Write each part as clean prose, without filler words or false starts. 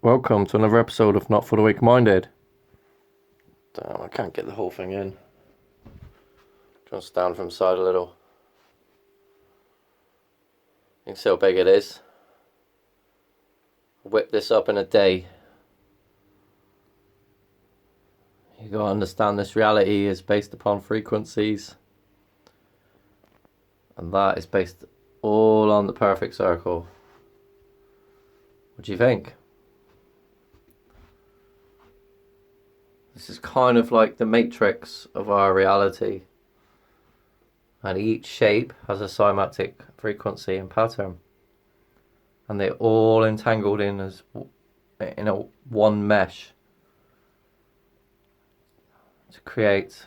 Welcome to another episode of Not For The Weak Minded. Damn, I can't get the whole thing in. Just stand from the side a little. You can see how big it is. Whip this up in a day. You gotta understand this reality is based upon frequencies. And that is based all on the perfect circle. What do you think? This is kind of like the matrix of our reality. And each shape has a cymatic frequency and pattern. And they're all entangled in a one mesh to create,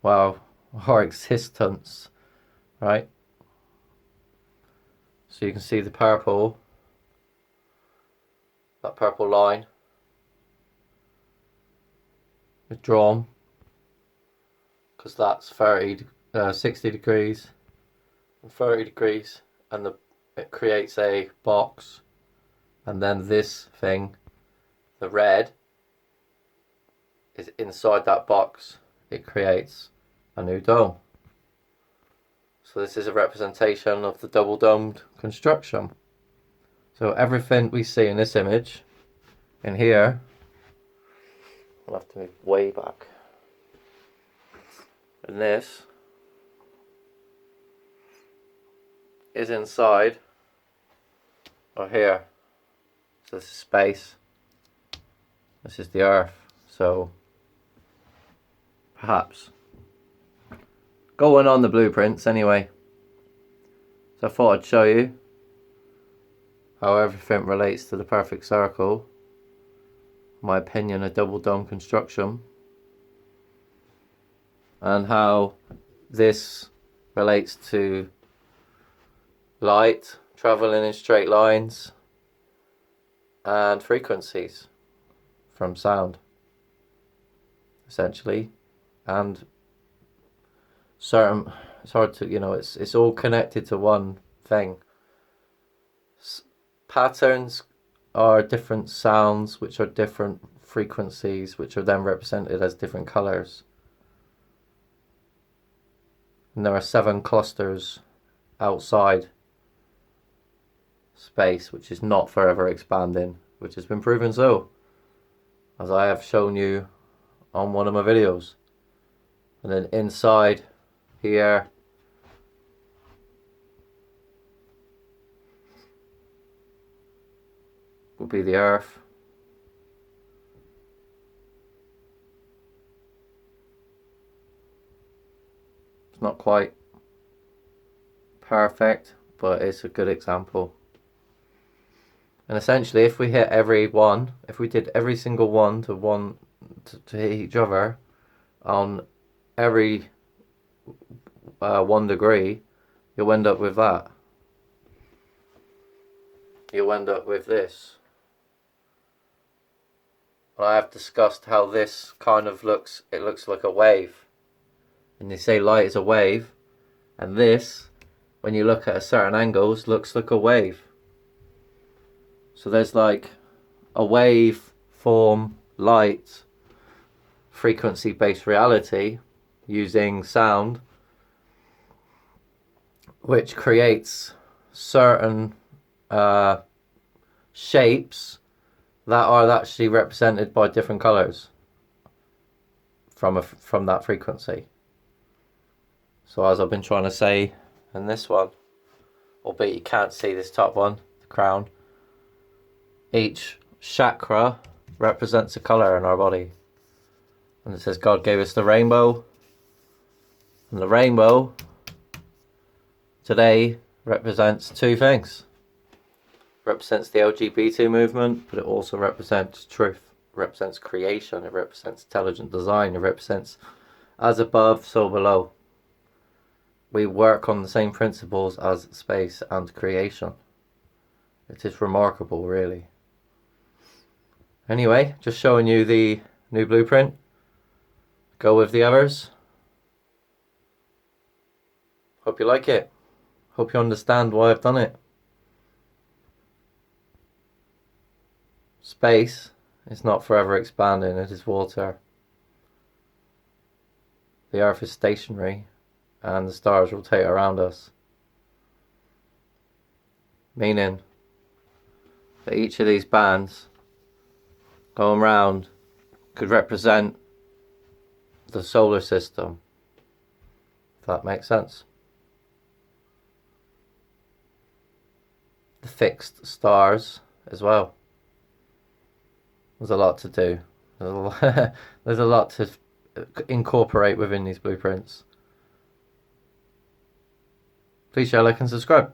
well, our existence, right? So you can see the purple, that purple line is drawn because that's 60 degrees and 30 degrees, and it creates a box, and then this thing, the red, is inside that box. It creates a new dome. So this is a representation of the double domed construction. So everything we see in this image, in here, I'll have to move way back. And this is inside or here. So this is space. This is the earth. So perhaps going on the blueprints anyway. So I thought I'd show you how everything relates to the perfect circle. In my opinion, a double dome construction. And how this relates to light traveling in straight lines and frequencies from sound, essentially. And certain, it's hard to, it's all connected to one thing. Patterns are different sounds, which are different frequencies, which are then represented as different colors. And there are 7 clusters outside space, which is not forever expanding, which has been proven so, as I have shown you on one of my videos. And then inside here will be the earth. It's not quite perfect, but it's a good example. And essentially, if we hit if we did every single one to hit each other on every 1 degree, you'll end up with that. You'll end up with this. And I have discussed how this kind of looks like a wave. And they say light is a wave, and this, when you look at a certain angles, looks like a wave. So there's like a wave form, light, frequency-based reality using sound, which creates certain shapes that are actually represented by different colors from that frequency. So as I've been trying to say in this one, albeit you can't see this top one, the crown, each chakra represents a color in our body. And it says God gave us the rainbow. And the rainbow today represents 2 things. Represents the LGBT movement, but it also represents truth. It represents creation. It represents intelligent design. It represents as above, so below. We work on the same principles as space and creation. It is remarkable, really. Anyway, just showing you the new blueprint. Go with the others. Hope you like it. Hope you understand why I've done it. Space is not forever expanding, it is water. The Earth is stationary and the stars rotate around us. Meaning that each of these bands going round could represent the solar system, if that makes sense. The fixed stars as well. There's a lot to do. There's a lot to incorporate within these blueprints. Please share, like and subscribe.